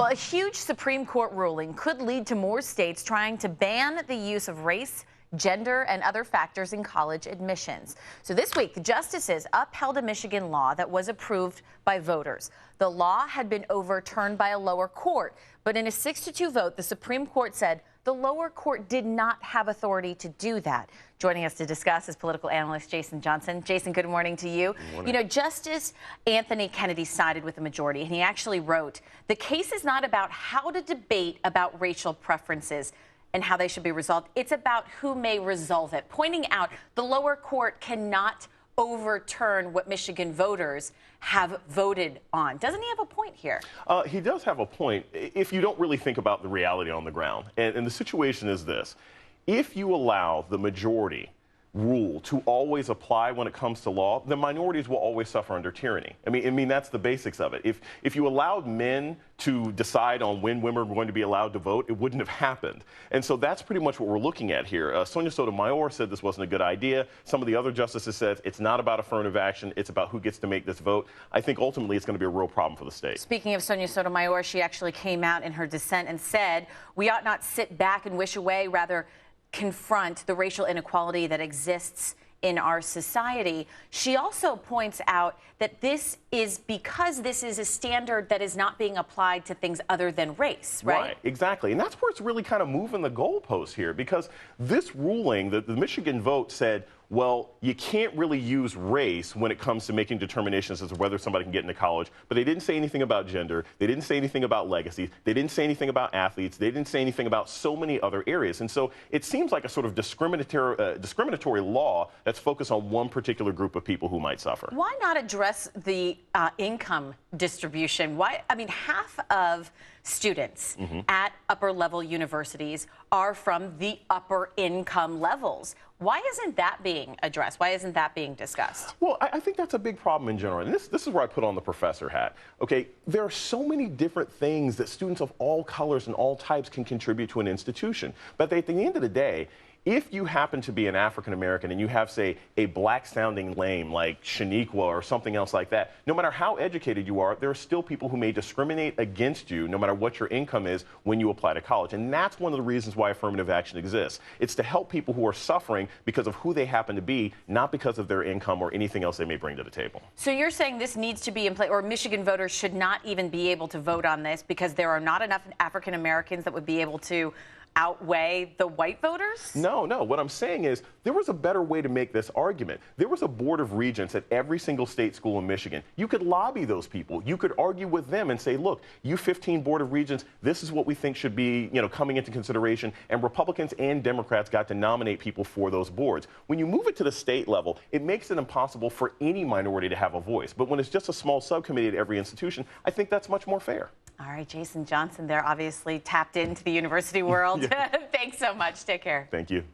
Well, a huge Supreme Court ruling could lead to more states trying to ban the use of race, gender, and other factors in college admissions. So this week, the justices upheld a Michigan law that was approved by voters. The law had been overturned by a lower court, but in a 6-2 vote, the Supreme Court said the lower court did not have authority to do that. Joining us to discuss is political analyst Jason Johnson. Jason, good morning to you. Good morning. You know, Justice Anthony Kennedy sided with the majority, and he actually wrote, "The case is not about how to debate about racial preferences and how they should be resolved. It's about who may resolve it," pointing out the lower court cannot overturn what Michigan voters have voted on. Doesn't he have a point here? He does have a point if you don't really think about the reality on the ground. And the situation is this. If you allow the majority rule to always apply when it comes to law, the minorities will always suffer under tyranny. I mean that's the basics of it. If you allowed men to decide on when women were going to be allowed to vote, it wouldn't have happened. And so that's pretty much what we're looking at here. Sonia Sotomayor said this wasn't a good idea. Some of the other justices said it's not about affirmative action, it's about who gets to make this vote. I think ultimately it's going to be a real problem for the state. Speaking of Sonia Sotomayor, she actually came out in her dissent and said, "We ought not sit back and wish away, rather confront the racial inequality that exists in our society." She also points out that this is because this is a standard that is not being applied to things other than race, right? Right, exactly. And that's where it's really kind of moving the goalposts here, because this ruling, the Michigan vote said, well, you can't really use race when it comes to making determinations as to whether somebody can get into college. But they didn't say anything about gender. They didn't say anything about legacy. They didn't say anything about athletes. They didn't say anything about so many other areas. And so it seems like a sort of discriminatory law that's focused on one particular group of people who might suffer. Why not address the income distribution? Why? I mean, half of students at upper level universities are from the upper income levels. Why isn't that being addressed? Why isn't that being discussed? Well, I think that's a big problem in general. And this is where I put on the professor hat. Okay, there are so many different things that students of all colors and all types can contribute to an institution. But at the end of the day, if you happen to be an African American and you have, say, a black sounding name like Shaniqua or something else like that, no matter how educated you are, there are still people who may discriminate against you no matter what your income is when you apply to college. And that's one of the reasons why affirmative action exists. It's to help people who are suffering because of who they happen to be, not because of their income or anything else they may bring to the table. So you're saying this needs to be in place, or Michigan voters should not even be able to vote on this because there are not enough African Americans that would be able to outweigh the white voters? No. What I'm saying is there was a better way to make this argument. There was a board of regents at every single state school in Michigan. You could lobby those people. You could argue with them and say, look, you 15 board of regents, this is what we think should be, coming into consideration. And Republicans and Democrats got to nominate people for those boards. When you move it to the state level, it makes it impossible for any minority to have a voice. But when it's just a small subcommittee at every institution, I think that's much more fair. All right, Jason Johnson, they're obviously tapped into the university world. Yeah. Thanks so much. Take care. Thank you.